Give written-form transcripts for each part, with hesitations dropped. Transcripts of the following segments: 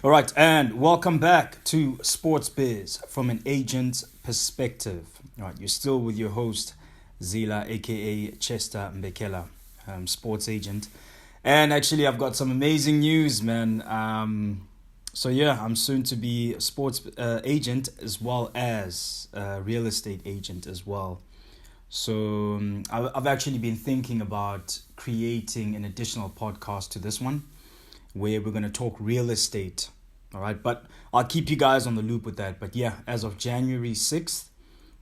All right, and welcome back to Sports Biz from an agent's perspective. All right, you're still with your host, Zila, aka Chester Mbekela, sports agent. And actually, I've got some amazing news, man. I'm soon to be a sports agent as well as a real estate agent as well. I've actually been thinking about creating an additional podcast to this one where we're going to talk real estate. All right, but I'll keep you guys on the loop with that. But yeah, as of January 6th,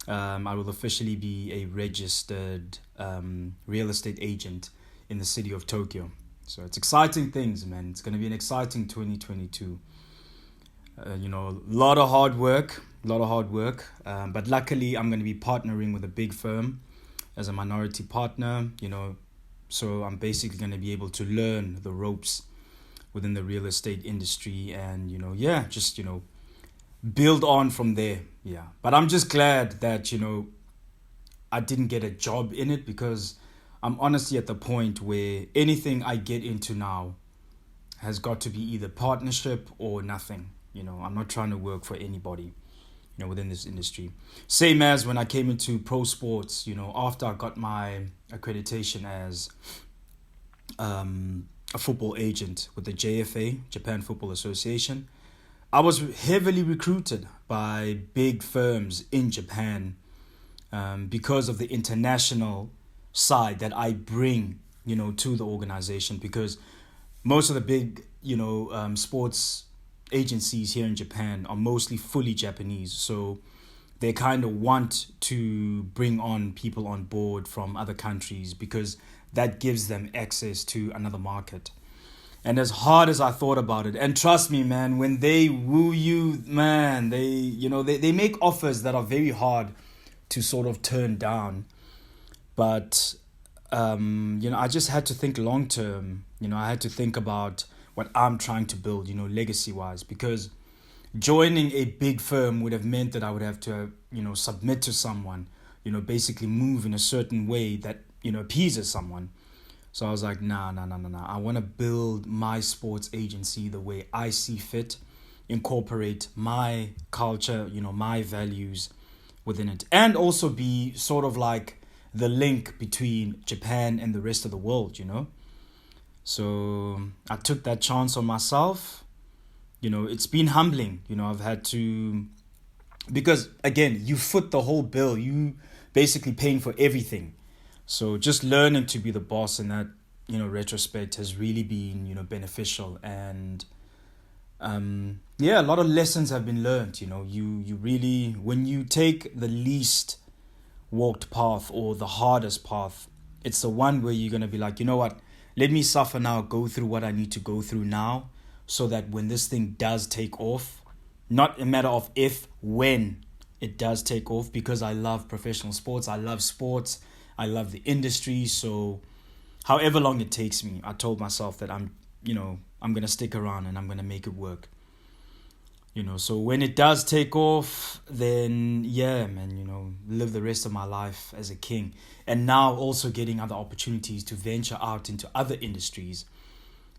I will officially be a registered real estate agent in the city of Tokyo. So it's exciting things, man. It's going to be an exciting 2022. A lot of hard work. But luckily, I'm going to be partnering with a big firm as a minority partner, so I'm basically going to be able to learn the ropes within the real estate industry and, build on from there. Yeah. But I'm just glad that, I didn't get a job in it because I'm honestly at the point where anything I get into now has got to be either partnership or nothing. I'm not trying to work for anybody, within this industry. Same as when I came into pro sports, after I got my accreditation as a football agent with the JFA, Japan Football Association. I was heavily recruited by big firms in Japan because of the international side that I bring, to the organization, because most of the big, sports agencies here in Japan are mostly fully Japanese. So they kind of want to bring on people on board from other countries because that gives them access to another market. And as hard as I thought about it, and trust me, man, when they woo you, man, they make offers that are very hard to sort of turn down. But, I just had to think long term. I had to think about what I'm trying to build, legacy-wise, because joining a big firm would have meant that I would have to, submit to someone, basically move in a certain way that, appeases someone. So I was like, nah. I want to build my sports agency the way I see fit, incorporate my culture, my values within it, and also be sort of like the link between Japan and the rest of the world, So I took that chance on myself. It's been humbling. I've had to, because again, you foot the whole bill. You basically paying for everything. So just learning to be the boss in that, retrospect has really been, beneficial. And a lot of lessons have been learned. You really, when you take the least walked path or the hardest path, it's the one where you're going to be like, you know what, let me suffer now, go through what I need to go through now, so that when this thing does take off, not a matter of if, when it does take off, because I love professional sports, I love sports, I love the industry. So however long it takes me, I told myself that I'm going to stick around and I'm going to make it work. So when it does take off, then yeah, man, live the rest of my life as a king. And now also getting other opportunities to venture out into other industries,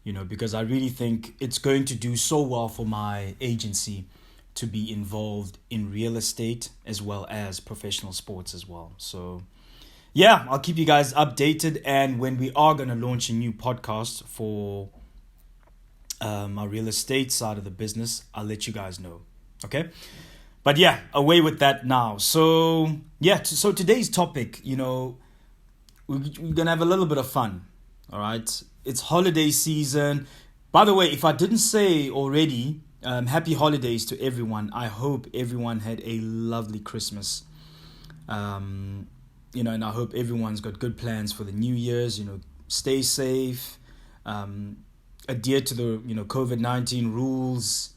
because I really think it's going to do so well for my agency to be involved in real estate as well as professional sports as well. So yeah, I'll keep you guys updated. And when we are going to launch a new podcast for our real estate side of the business, I'll let you guys know. Okay. But yeah, away with that now. So yeah, so today's topic, we're going to have a little bit of fun. All right. It's holiday season. By the way, if I didn't say already, happy holidays to everyone. I hope everyone had a lovely Christmas. And I hope everyone's got good plans for the New Year's. Stay safe. Adhere to the COVID-19 rules.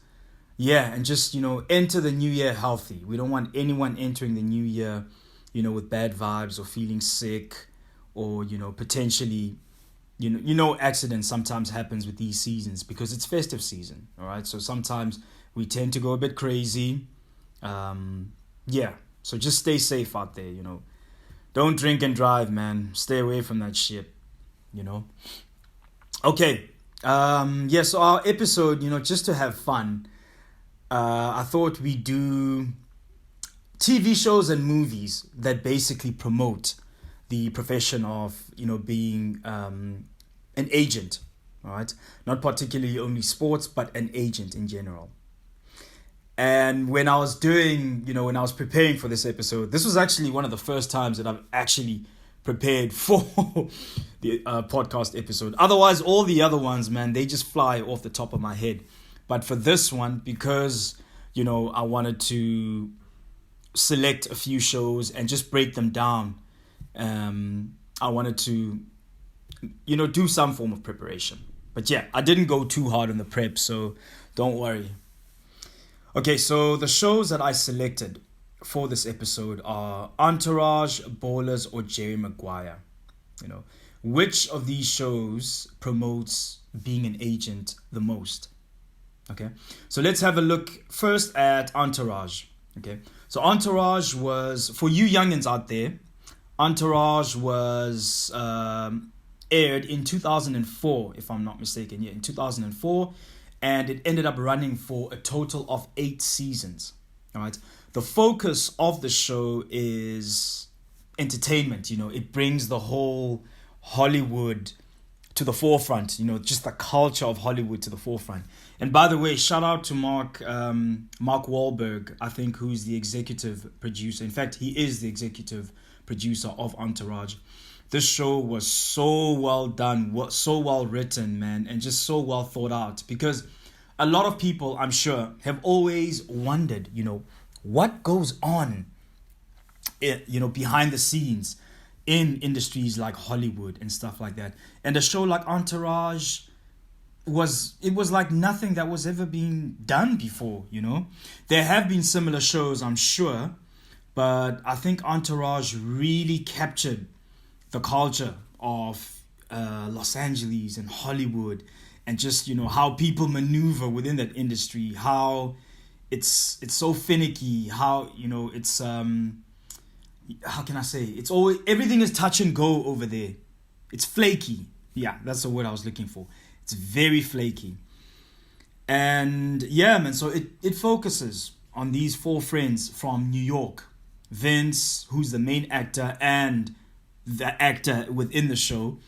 Yeah, and just enter the new year healthy. We don't want anyone entering the new year with bad vibes or feeling sick, or potentially accidents sometimes happens with these seasons because it's festive season. All right, so sometimes we tend to go a bit crazy. So just stay safe out there. Don't drink and drive, man. Stay away from that shit. Okay. Yeah, so our episode, just to have fun, I thought we do TV shows and movies that basically promote the profession of, being an agent, all right? Not particularly only sports, but an agent in general. And when I was when I was preparing for this episode, this was actually one of the first times that I've actually prepared for the podcast episode. Otherwise, all the other ones, man, they just fly off the top of my head. But for this one, because, I wanted to select a few shows and just break them down, I wanted to, do some form of preparation. But yeah, I didn't go too hard on the prep, so don't worry. Okay, so the shows that I selected for this episode are Entourage, Ballers, or Jerry Maguire. Which of these shows promotes being an agent the most? Okay, so let's have a look first at Entourage. Okay, so Entourage was, for you youngins out there, Entourage was aired in 2004, if I'm not mistaken. Yeah, in 2004. And it ended up running for a total of 8 seasons. All right. The focus of the show is entertainment. It brings the whole Hollywood to the forefront. Just the culture of Hollywood to the forefront. And by the way, shout out to Mark Wahlberg, I think, who's the executive producer. In fact, he is the executive producer of Entourage. This show was so well done, so well written, man, and just so well thought out. Because a lot of people, I'm sure, have always wondered, what goes on, behind the scenes in industries like Hollywood and stuff like that. And a show like Entourage was like nothing that was ever being done before. There have been similar shows, I'm sure, but I think Entourage really captured the culture of Los Angeles and Hollywood, and just how people maneuver within that industry, how it's so finicky, how it's how can I say, it's always, everything is touch and go over there. It's flaky. Yeah, that's the word I was looking for. It's very flaky. And yeah, man, so it focuses on these 4 friends from New York. Vince, who's the main actor and the actor within the show,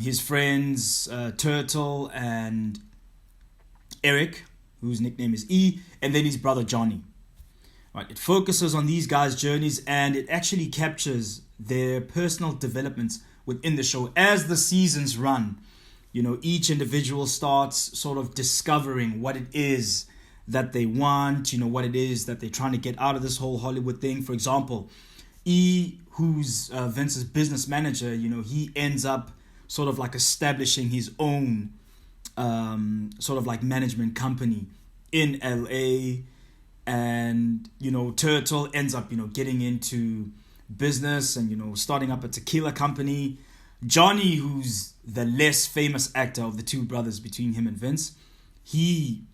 his friends Turtle and Eric, whose nickname is E, and then his brother Johnny. Right, it focuses on these guys' journeys, and it actually captures their personal developments within the show as the seasons run. Each individual starts sort of discovering what it is that they want, what it is that they're trying to get out of this whole Hollywood thing. For example, E, who's Vince's business manager, he ends up sort of like establishing his own sort of like management company in LA. And, Turtle ends up, getting into business and, starting up a tequila company. Johnny, who's the less famous actor of the 2 brothers between him and Vince, he,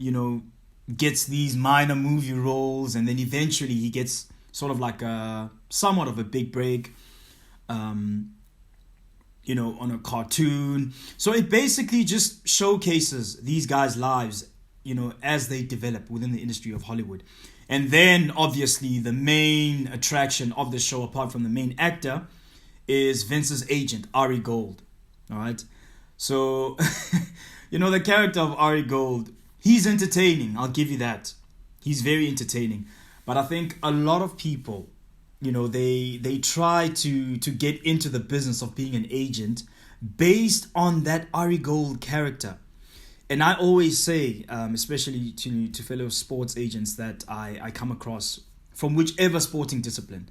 gets these minor movie roles, and then eventually he gets sort of like a somewhat of a big break, on a cartoon. So it basically just showcases these guys' lives, as they develop within the industry of Hollywood. And then obviously the main attraction of the show, apart from the main actor, is Vince's agent, Ari Gold. All right. So, the character of Ari Gold, he's entertaining. I'll give you that. He's very entertaining. But I think a lot of people, they try to get into the business of being an agent based on that Ari Gold character. And I always say, especially to fellow sports agents that I come across from whichever sporting discipline,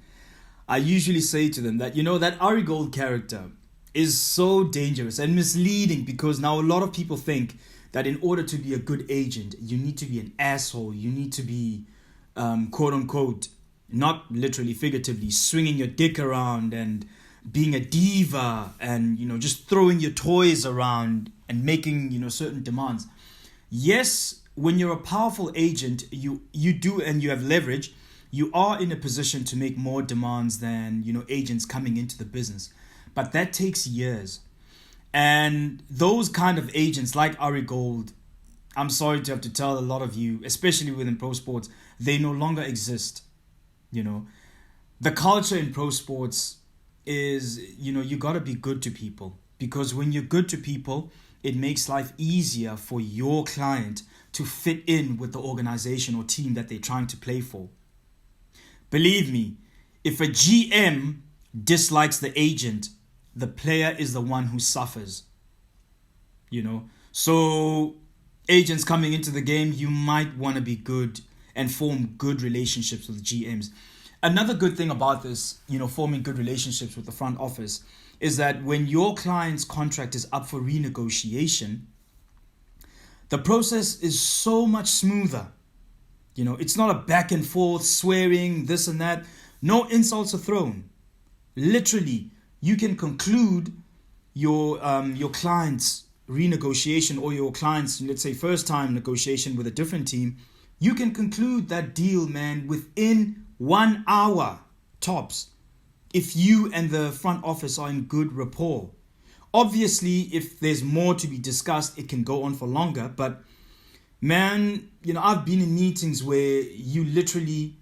I usually say to them that, that Ari Gold character is so dangerous and misleading, because now a lot of people think that in order to be a good agent, you need to be an asshole. You need to be, quote unquote, not literally, figuratively, swinging your dick around and being a diva and, just throwing your toys around and making, certain demands. Yes, when you're a powerful agent, you do, and you have leverage, you are in a position to make more demands than, agents coming into the business. But that takes years. And those kind of agents like Ari Gold, I'm sorry to have to tell a lot of you, especially within pro sports, they no longer exist. You know, the culture in pro sports is, you got to be good to people, because when you're good to people, it makes life easier for your client to fit in with the organization or team that they're trying to play for. Believe me, if a GM dislikes the agent, the player is the one who suffers. So agents coming into the game, you might want to be good and form good relationships with GMs. Another good thing about this, forming good relationships with the front office, is that when your client's contract is up for renegotiation, the process is so much smoother. It's not a back and forth swearing, this and that. No insults are thrown. Literally, you can conclude your client's renegotiation, or your client's, let's say, first time negotiation with a different team. You can conclude that deal, man, within 1 hour tops, if you and the front office are in good rapport. Obviously, if there's more to be discussed, it can go on for longer. But man, I've been in meetings where you literally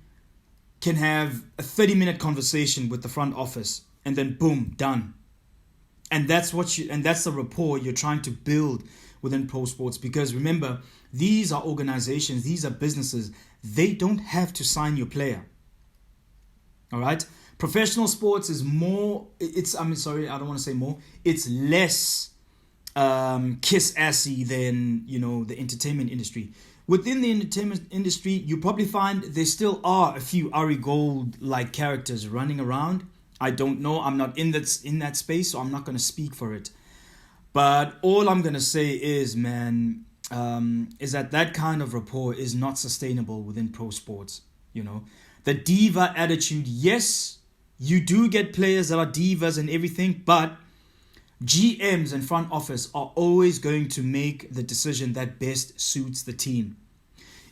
can have a 30-minute conversation with the front office and then boom, done. And that's the rapport you're trying to build within pro sports. Because remember, these are organizations, these are businesses. They don't have to sign your player. All right? Professional sports is more, I don't want to say more. It's less kiss-assy than, the entertainment industry. Within the entertainment industry, you probably find there still are a few Ari Gold-like characters running around. I don't know. I'm not in that space, so I'm not going to speak for it. But all I'm going to say is, man, is that kind of rapport is not sustainable within pro sports. The diva attitude, yes, you do get players that are divas and everything, but GMs and front office are always going to make the decision that best suits the team.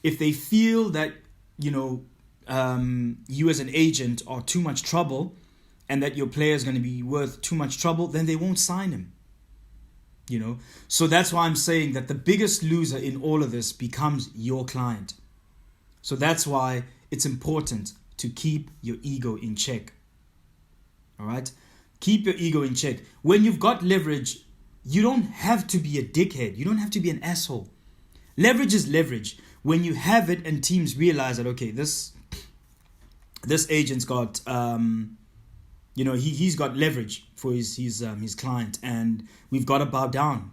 If they feel that, you as an agent are too much trouble and that your player is going to be worth too much trouble, then they won't sign him. So that's why I'm saying that the biggest loser in all of this becomes your client. So that's why it's important to keep your ego in check. All right? Keep your ego in check. When you've got leverage, you don't have to be a dickhead. You don't have to be an asshole. Leverage is leverage. When you have it and teams realize that, okay, this agent's got, he's got leverage for his client, and we've got to bow down.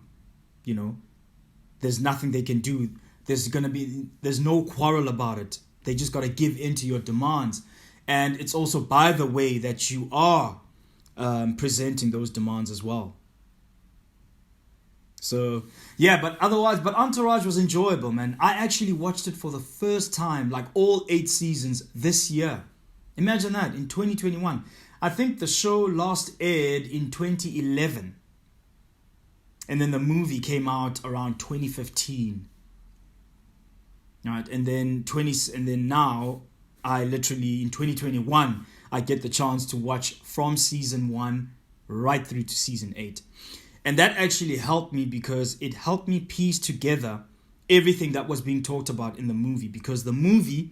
There's nothing they can do. There's no quarrel about it. They just got to give in to your demands. And it's also by the way that you are presenting those demands as well. So, yeah, but Entourage was enjoyable, man. I actually watched it for the first time, like all 8 seasons this year. Imagine that, in 2021. I think the show last aired in 2011. And then the movie came out around 2015. Right? And then now, I literally, in 2021, I get the chance to watch from season 1 right through to season 8. And that actually helped me, because it helped me piece together everything that was being talked about in the movie. Because the movie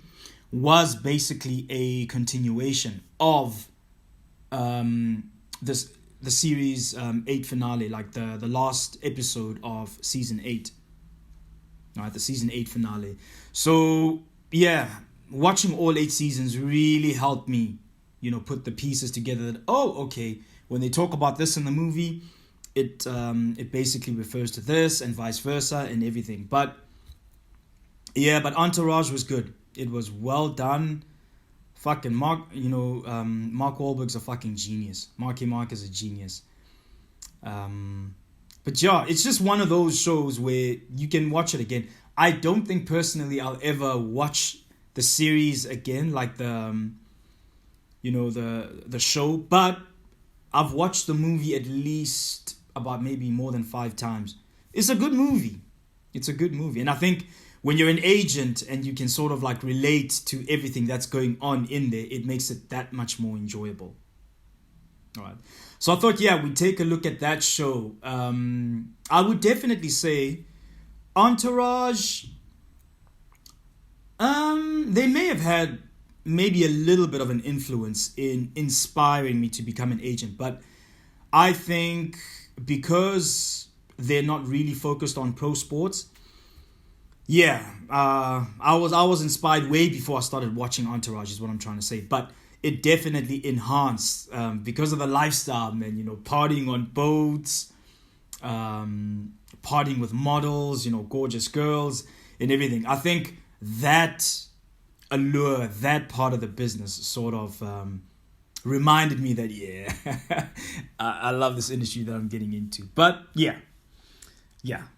was basically a continuation of the series 8 finale, like the last episode of season 8. All right, the season 8 finale. So, yeah, watching all 8 seasons really helped me, put the pieces together that, okay, when they talk about this in the movie, it basically refers to this and vice versa and everything. But Entourage was good. It was well done. Fucking Mark Wahlberg's a fucking genius. Marky Mark is a genius. But yeah, it's just one of those shows where you can watch it again. I don't think personally I'll ever watch the series again, like the show, but I've watched the movie at least about maybe more than 5 times. It's a good movie. And I think when you're an agent and you can sort of like relate to everything that's going on in there, it makes it that much more enjoyable. All right. So I thought, yeah, we'd take a look at that show. I would definitely say Entourage. They may have had maybe a little bit of an influence in inspiring me to become an agent, but I think because they're not really focused on pro sports, yeah, I was inspired way before I started watching Entourage, is what I'm trying to say. But it definitely enhanced because of the lifestyle, man. Partying on boats, partying with models, gorgeous girls and everything. I think that allure, that part of the business, sort of reminded me that yeah, I love this industry that I'm getting into. But yeah.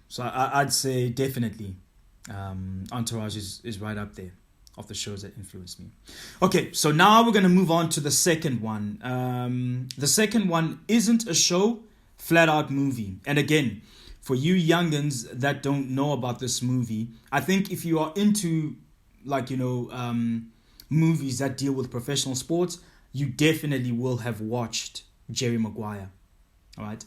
So I'd say definitely Entourage is right up there of the shows that influenced me. Okay, so now we're going to move on to the second one. The second one isn't a show, flat out movie. And again, for you youngins that don't know about this movie, I think if you are into movies that deal with professional sports, you definitely will have watched Jerry Maguire. All right.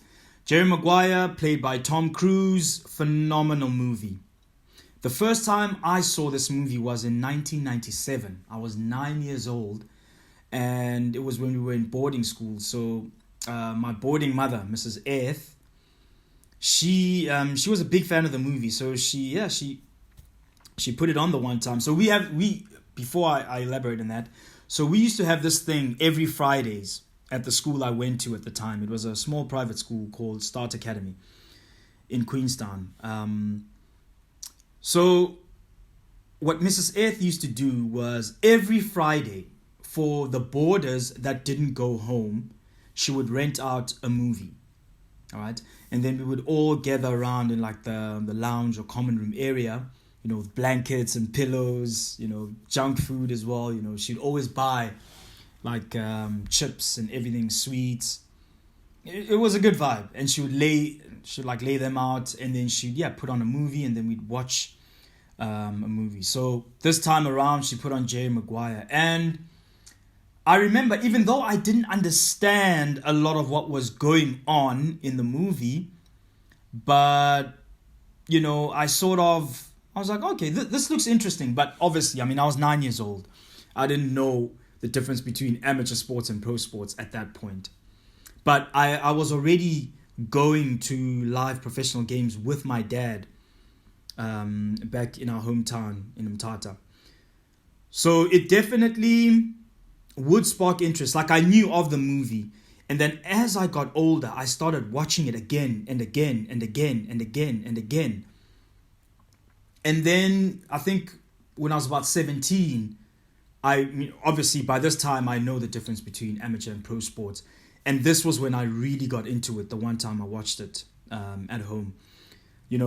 Jerry Maguire, played by Tom Cruise, phenomenal movie. The first time I saw this movie was in 1997. I was 9 years old, and it was when we were in boarding school. So my boarding mother, Mrs. Earth, she was a big fan of the movie. So she put it on the one time. So before I elaborate on that, so we used to have this thing every Fridays at the school I went to at the time. It was a small private school called Start Academy in Queenstown. So what Mrs. Earth used to do was every Friday, for the boarders that didn't go home, she would rent out a movie. All right. And then we would all gather around in like the lounge or common room area, with blankets and pillows, junk food as well. She'd always buy like chips and everything, sweets. It was a good vibe. And she'd lay them out, and then she'd put on a movie, and then we'd watch a movie. So this time around she put on Jerry Maguire, and I remember, even though I didn't understand a lot of what was going on in the movie, but I was like, okay, this looks interesting. But obviously, I was 9 years old. I didn't know the difference between amateur sports and pro sports at that point. But I was already going to live professional games with my dad back in our hometown in Mthatha. So it definitely would spark interest. Like, I knew of the movie. And then as I got older, I started watching it again and again and again and again and again. And then I think when I was about 17, obviously by this time I know the difference between amateur and pro sports. And this was when I really got into it, the one time I watched it at home.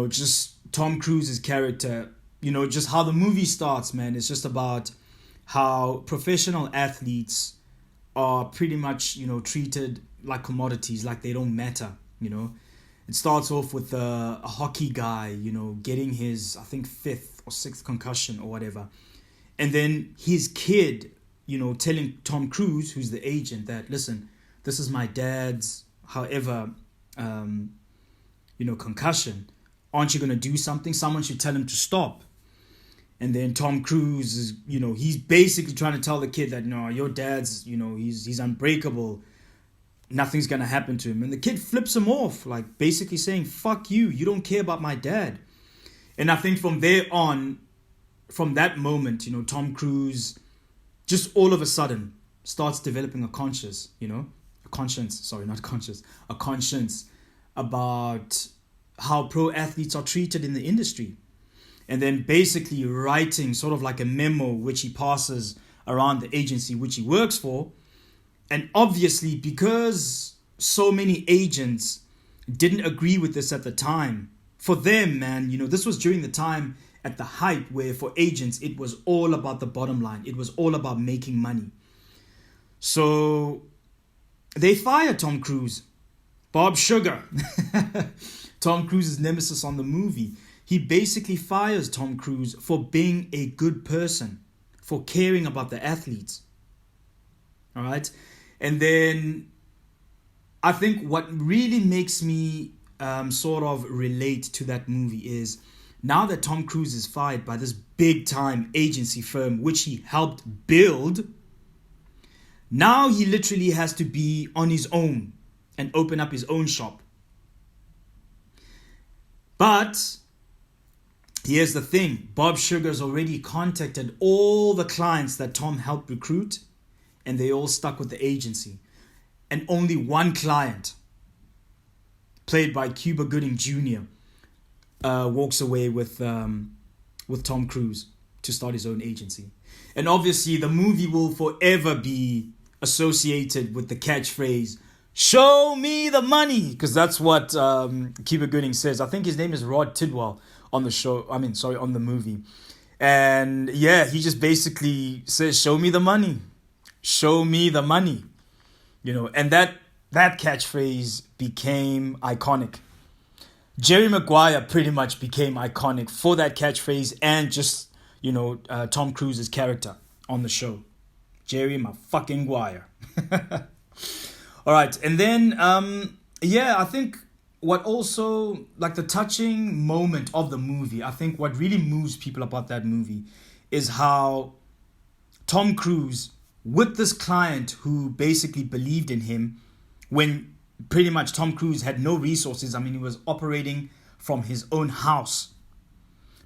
Just Tom Cruise's character, just how the movie starts, man. It's just about how professional athletes are pretty much, treated like commodities, like they don't matter, It starts off with a hockey guy, getting his, I think, 5th or 6th concussion or whatever. And then his kid, telling Tom Cruise, who's the agent, that, listen, this is my dad's, however, concussion. Aren't you going to do something? Someone should tell him to stop. And then Tom Cruise is, he's basically trying to tell the kid that, no, your dad's, he's unbreakable. Nothing's going to happen to him. And the kid flips him off, like basically saying, fuck you. You don't care about my dad. And I think from there on, from that moment, Tom Cruise just all of a sudden starts developing a conscience about how pro athletes are treated in the industry. And then basically writing sort of like a memo which he passes around the agency which he works for. And obviously, because so many agents didn't agree with this at the time, for them, man, this was during the time at the hype where for agents, it was all about the bottom line. It was all about making money. So they fired Tom Cruise. Bob Sugar, Tom Cruise's nemesis on the movie. He basically fires Tom Cruise for being a good person, for caring about the athletes. All right. And then I think what really makes me sort of relate to that movie is now that Tom Cruise is fired by this big time agency firm, which he helped build, now he literally has to be on his own and open up his own shop. But here's the thing. Bob Sugar's already contacted all the clients that Tom helped recruit, and they all stuck with the agency. And only one client, played by Cuba Gooding Jr., walks away with Tom Cruise to start his own agency. And obviously the movie will forever be associated with the catchphrase, "Show me the money," because that's what Cuba Gooding says. I think his name is Rod Tidwell on the show. On the movie. And yeah, he just basically says, "Show me the money. Show me the money." And that catchphrase became iconic. Jerry Maguire pretty much became iconic for that catchphrase and just, Tom Cruise's character on the show. Jerry fucking Maguire. All right. And then, I think what also, like the touching moment of the movie, I think what really moves people about that movie is how Tom Cruise, with this client who basically believed in him when pretty much Tom Cruise had no resources. I mean, he was operating from his own house.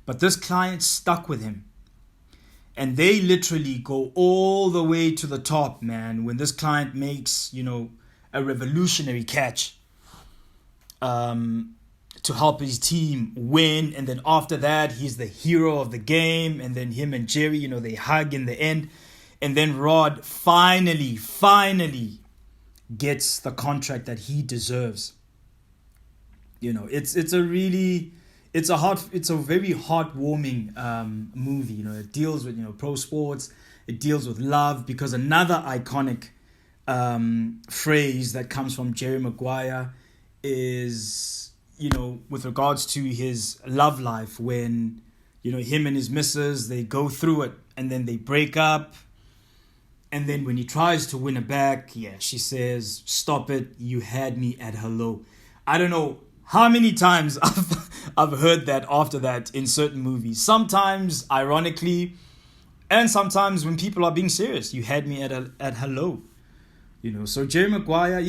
But this client stuck with him. And they literally go all the way to the top, man. When this client makes, a revolutionary catch to help his team win. And then after that, he's the hero of the game. And then him and Jerry, they hug in the end. And then Rod finally gets the contract that he deserves. It's a very heartwarming movie. It deals with pro sports. It deals with love, because another iconic phrase that comes from Jerry Maguire is with regards to his love life, when him and his missus, they go through it and then they break up. And then when he tries to win her back, she says, "Stop it, you had me at hello." I don't know how many times I've heard that after that in certain movies. Sometimes ironically, and sometimes when people are being serious. "You had me at hello." So Jerry Maguire,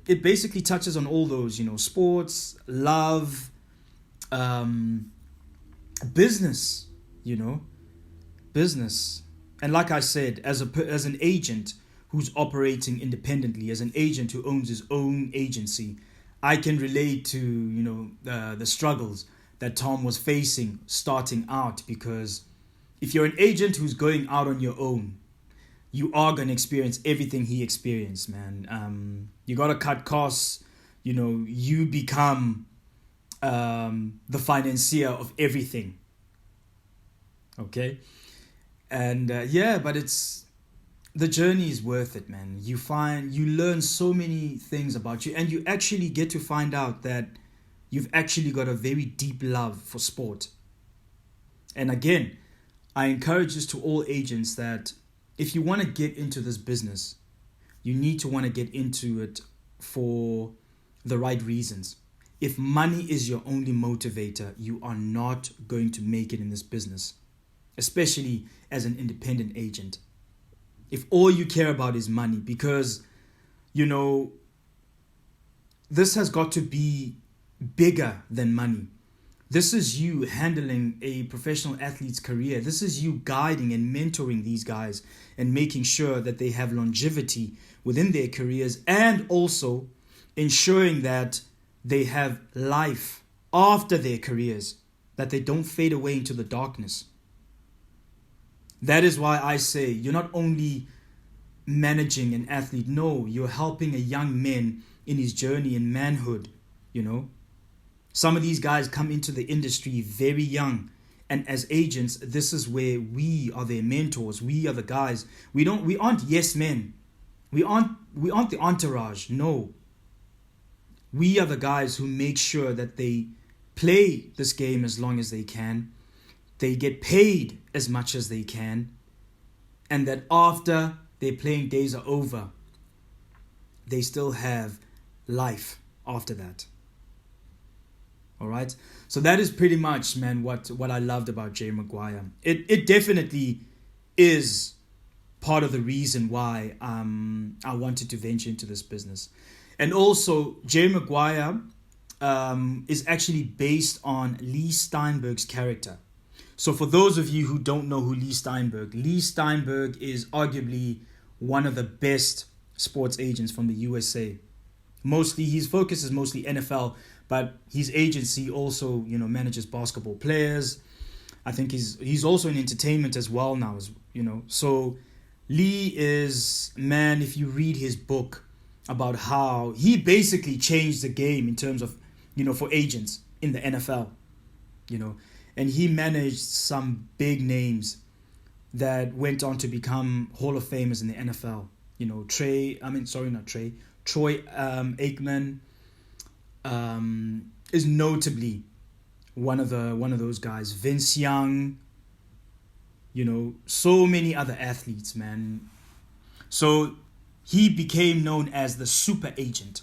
it basically touches on all those, sports, love, business, business. And like I said, as an agent who's operating independently, as an agent who owns his own agency, I can relate to, the struggles that Tom was facing starting out. Because if you're an agent who's going out on your own, you are going to experience everything he experienced, man. You got to cut costs. You become the financier of everything. Okay? And but the journey is worth it, man. You learn so many things about you, and you actually get to find out that you've actually got a very deep love for sport. And again, I encourage this to all agents that if you want to get into this business, you need to want to get into it for the right reasons. If money is your only motivator, you are not going to make it in this business, especially as an independent agent. If all you care about is money, because, this has got to be bigger than money. This is you handling a professional athlete's career. This is you guiding and mentoring these guys and making sure that they have longevity within their careers, and also ensuring that they have life after their careers, that they don't fade away into the darkness. That is why I say you're not only managing an athlete, no, you're helping a young man in his journey in manhood, Some of these guys come into the industry very young, and as agents, this is where we are their mentors. We are the guys. We aren't yes men. We aren't the entourage. No. We are the guys who make sure that they play this game as long as they can. They get paid as much as they can, and that after their playing days are over, they still have life after that. All right. So that is pretty much, man, what I loved about Jerry Maguire. It definitely is part of the reason why I wanted to venture into this business. And also, Jerry Maguire is actually based on Lee Steinberg's character. So for those of you who don't know who Lee Steinberg is arguably one of the best sports agents from the USA. Mostly, his focus is mostly NFL, but his agency also, manages basketball players. I think he's also in entertainment as well now, So Lee is, man, if you read his book about how he basically changed the game in terms of, for agents in the NFL, and he managed some big names that went on to become Hall of Famers in the NFL. Troy Aikman is notably one of those guys. Vince Young, so many other athletes, man. So he became known as the super agent.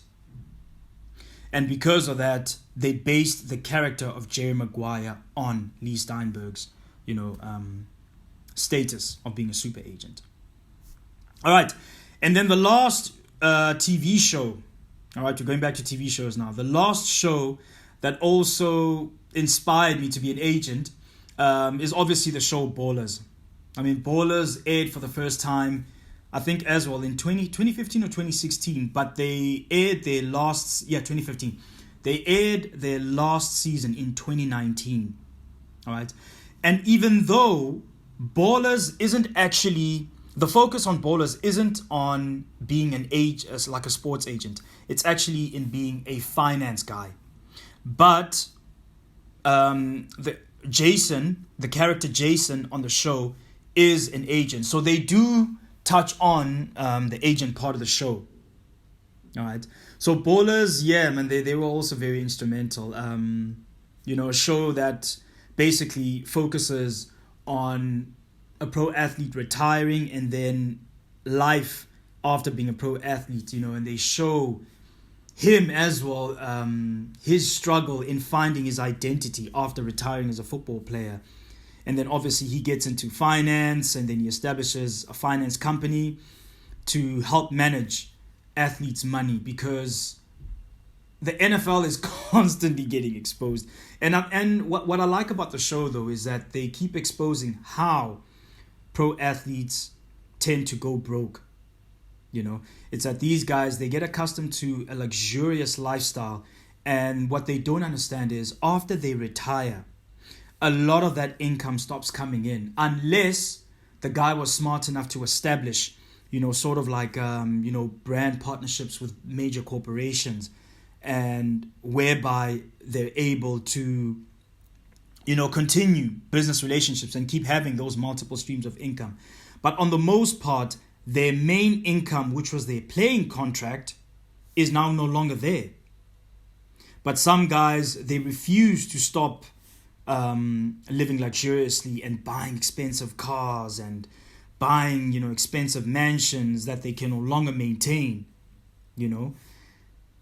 And because of that, they based the character of Jerry Maguire on Lee Steinberg's, status of being a super agent. All right. And then the last TV show. All right, we're going back to TV shows now. The last show that also inspired me to be an agent is obviously the show Ballers. I mean, Ballers aired for the first time, I think as well, in 2015 or 2016, but they aired their 2015. They aired their last season in 2019. All right. And even though Ballers isn't actually, the focus on Ballers isn't on being like a sports agent. It's actually in being a finance guy. But the character Jason on the show is an agent. So they do touch on the agent part of the show. All right. So Ballers, yeah, man, they were also very instrumental. A show that basically focuses on a pro athlete retiring and then life after being a pro athlete, and they show him as well, his struggle in finding his identity after retiring as a football player. And then obviously he gets into finance, and then he establishes a finance company to help manage athletes' money, because the NFL is constantly getting exposed. And what I like about the show, though, is that they keep exposing how pro athletes tend to go broke. It's that these guys, they get accustomed to a luxurious lifestyle, and what they don't understand is after they retire, a lot of that income stops coming in unless the guy was smart enough to establish, sort of like, brand partnerships with major corporations, and whereby they're able to, continue business relationships and keep having those multiple streams of income. But on the most part, their main income, which was their playing contract, is now no longer there. But some guys, they refuse to stop living luxuriously and buying expensive cars and buying, expensive mansions that they can no longer maintain,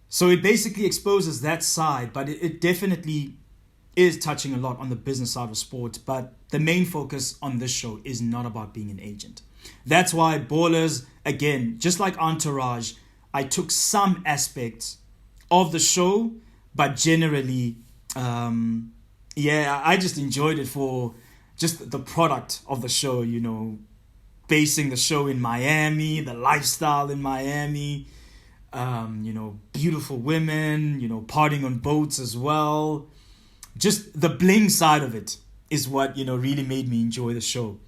So it basically exposes that side, but it definitely is touching a lot on the business side of sport. But the main focus on this show is not about being an agent. That's why Ballers, again, just like Entourage, I took some aspects of the show, but generally, I just enjoyed it for just the product of the show, basing the show in Miami, the lifestyle in Miami, beautiful women, partying on boats as well. Just the bling side of it is what, really made me enjoy the show.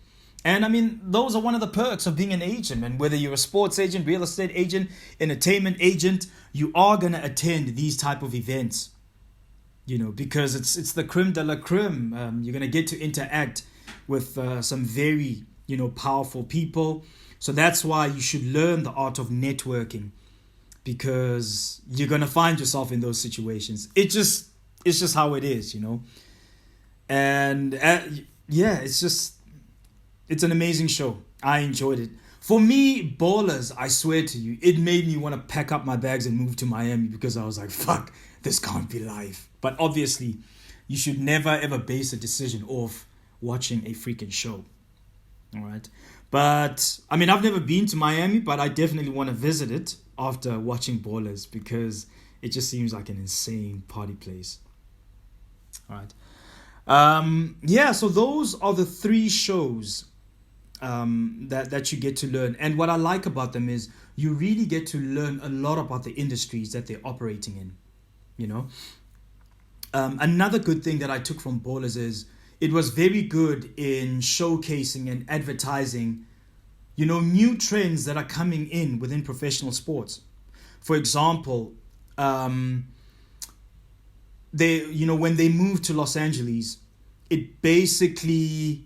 And I mean, those are one of the perks of being an agent. And whether you're a sports agent, real estate agent, entertainment agent, you are going to attend these type of events, because it's the creme de la creme. You're going to get to interact with some very, powerful people. So that's why you should learn the art of networking, because you're going to find yourself in those situations. It's just how it is, And it's an amazing show. I enjoyed it. For me, Ballers, I swear to you, it made me want to pack up my bags and move to Miami because I was like, fuck, this can't be life. But obviously, you should never ever base a decision off watching a freaking show. All right. But I mean, I've never been to Miami, but I definitely want to visit it after watching Ballers because it just seems like an insane party place. All right. Yeah, so those are the three shows that you get to learn. And what I like about them is you really get to learn a lot about the industries that they're operating in, you know. Another good thing that I took from Ballers is it was very good in showcasing and advertising, you know, new trends that are coming in within professional sports. For example, they, you know, when they moved to Los Angeles, it basically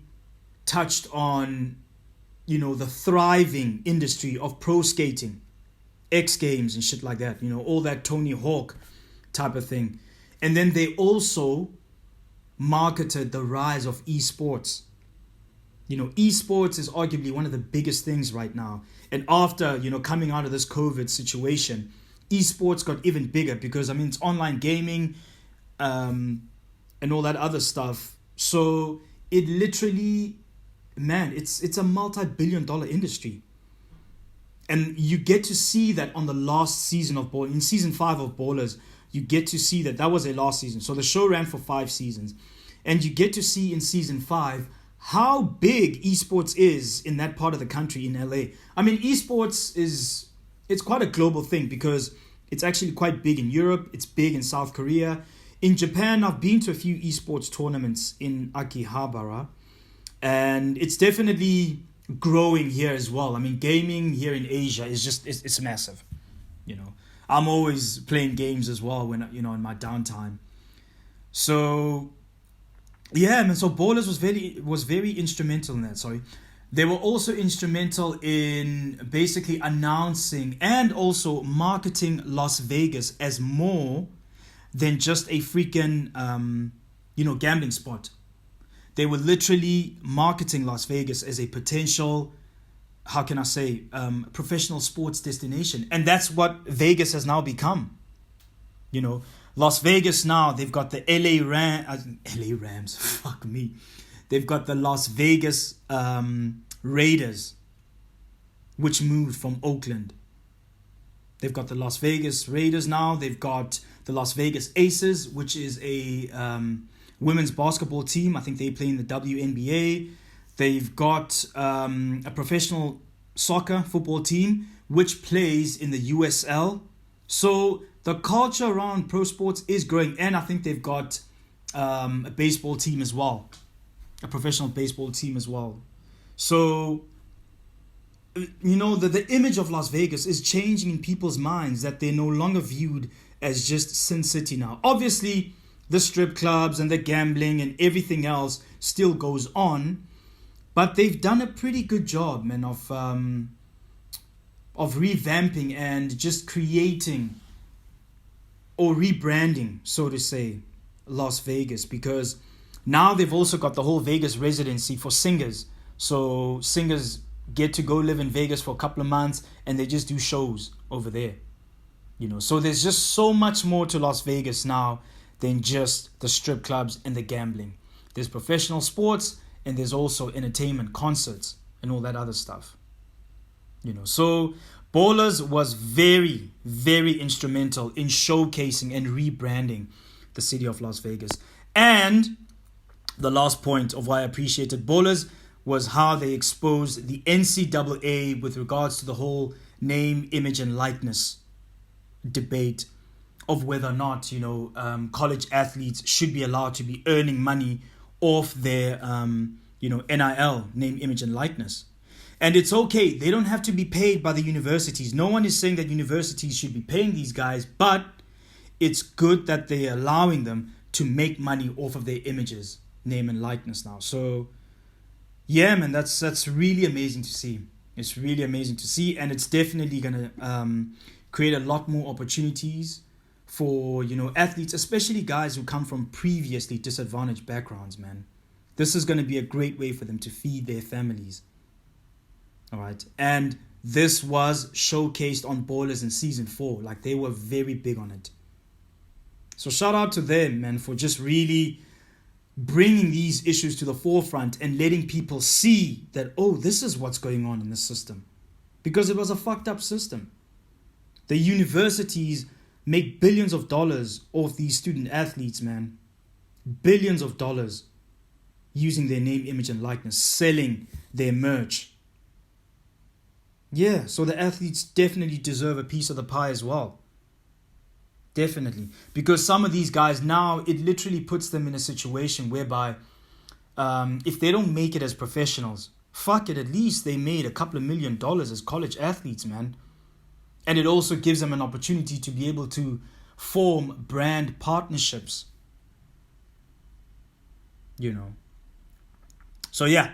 touched on, you know, the thriving industry of pro skating, X Games and shit like that, you know, all that Tony Hawk type of thing. And then they also marketed the rise of esports. You know, esports is arguably one of the biggest things right now. And after, you know, coming out of this COVID situation, esports got even bigger because, I mean, it's online gaming and all that other stuff. So it literally, man, it's a multi-billion-dollar industry. And you get to see that on the last season of Ballers. In season 5 of Ballers, you get to see that was their last season. So the show ran for 5 seasons. And you get to see in season 5 how big esports is in that part of the country in LA. I mean, esports it's quite a global thing because it's actually quite big in Europe. It's big in South Korea. In Japan, I've been to a few esports tournaments in Akihabara. And it's definitely growing here as well. I mean, gaming here in Asia is just, it's massive, you know. I'm always playing games as well when, you know, in my downtime. So, yeah, man, so Ballers was very instrumental in that, sorry. They were also instrumental in basically announcing and also marketing Las Vegas as more than just a freaking, you know, gambling spot. They were literally marketing Las Vegas as a potential, how can I say, professional sports destination. And that's what Vegas has now become. You know, Las Vegas now, they've got the LA Rams, fuck me. They've got the Las Vegas Raiders, which moved from Oakland. They've got the Las Vegas Raiders now. They've got the Las Vegas Aces, which is a women's basketball team. I think they play in the WNBA. They've got a professional soccer football team, which plays in the USL. So the culture around pro sports is growing. And I think they've got a baseball team as well. A professional baseball team as well. So, you know, the image of Las Vegas is changing in people's minds, that they're no longer viewed as just Sin City now. Obviously, the strip clubs and the gambling and everything else still goes on, but they've done a pretty good job, man, of revamping and just creating or rebranding, so to say, Las Vegas, because now they've also got the whole Vegas residency for singers. So singers get to go live in Vegas for a couple of months and they just do shows over there. You know, so there's just so much more to Las Vegas now than just the strip clubs and the gambling. There's professional sports and there's also entertainment, concerts, and all that other stuff. You know, so Ballers was very, very instrumental in showcasing and rebranding the city of Las Vegas. And the last point of why I appreciated Ballers was how they exposed the NCAA with regards to the whole name, image, and likeness debate of whether or not, you know, college athletes should be allowed to be earning money off their, you know, NIL, name, image, and likeness. And it's okay. They don't have to be paid by the universities. No one is saying that universities should be paying these guys, but it's good that they're allowing them to make money off of their images, name, and likeness now. So, yeah, man, that's really amazing to see. It's really amazing to see, and it's definitely going to create a lot more opportunities for, you know, athletes, especially guys who come from previously disadvantaged backgrounds, man. This is going to be a great way for them to feed their families. All right. And this was showcased on Ballers in season 4. Like, they were very big on it. So shout out to them, man, for just really bringing these issues to the forefront and letting people see that, oh, this is what's going on in the system. Because it was a fucked up system. The universities make billions of dollars off these student athletes, man. Billions of dollars using their name, image, and likeness, selling their merch. Yeah, so the athletes definitely deserve a piece of the pie as well. Definitely. Because some of these guys now, it literally puts them in a situation whereby if they don't make it as professionals, fuck it, at least they made a couple of $1 million as college athletes, man. And it also gives them an opportunity to be able to form brand partnerships. You know. So yeah.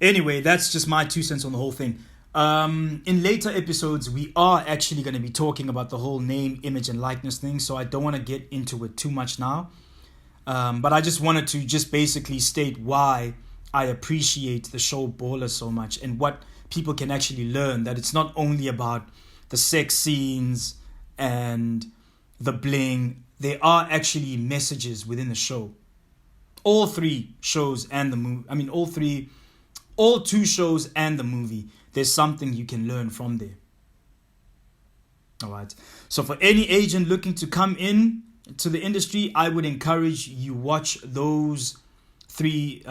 Anyway, that's just my 2 cents on the whole thing. In later episodes, we are actually going to be talking about the whole name, image, and likeness thing. So I don't want to get into it too much now. But I just wanted to just basically state why I appreciate the show Ballers so much and what people can actually learn. That it's not only about the sex scenes and the bling. There are actually messages within the show. All 3 shows and the movie. All 2 shows and the movie. There's something you can learn from there. All right. So for any agent looking to come in to the industry, I would encourage you watch those 2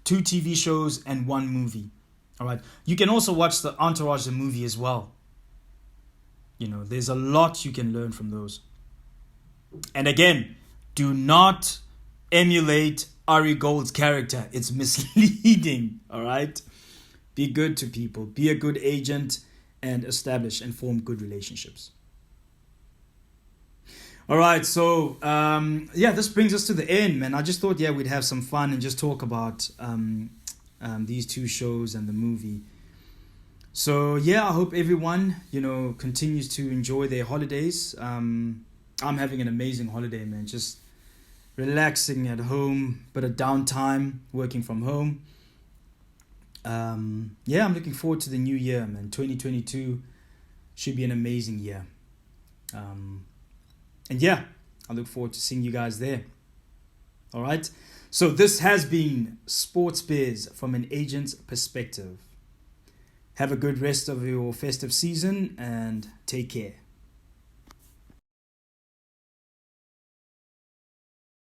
TV shows and 1 movie. All right. You can also watch the Entourage the movie as well. You know, there's a lot you can learn from those. And again, do not emulate Ari Gold's character. It's misleading. All right. Be good to people. Be a good agent and establish and form good relationships. All right, so this brings us to the end, man. I just thought, we'd have some fun and just talk about these 2 shows and the movie. So I hope everyone, continues to enjoy their holidays. I'm having an amazing holiday, man. Just relaxing at home, but a downtime, working from home. I'm looking forward to the new year, man. 2022 should be an amazing year. I look forward to seeing you guys there. All right. So this has been Sports Biz from an agent's perspective. Have a good rest of your festive season and take care.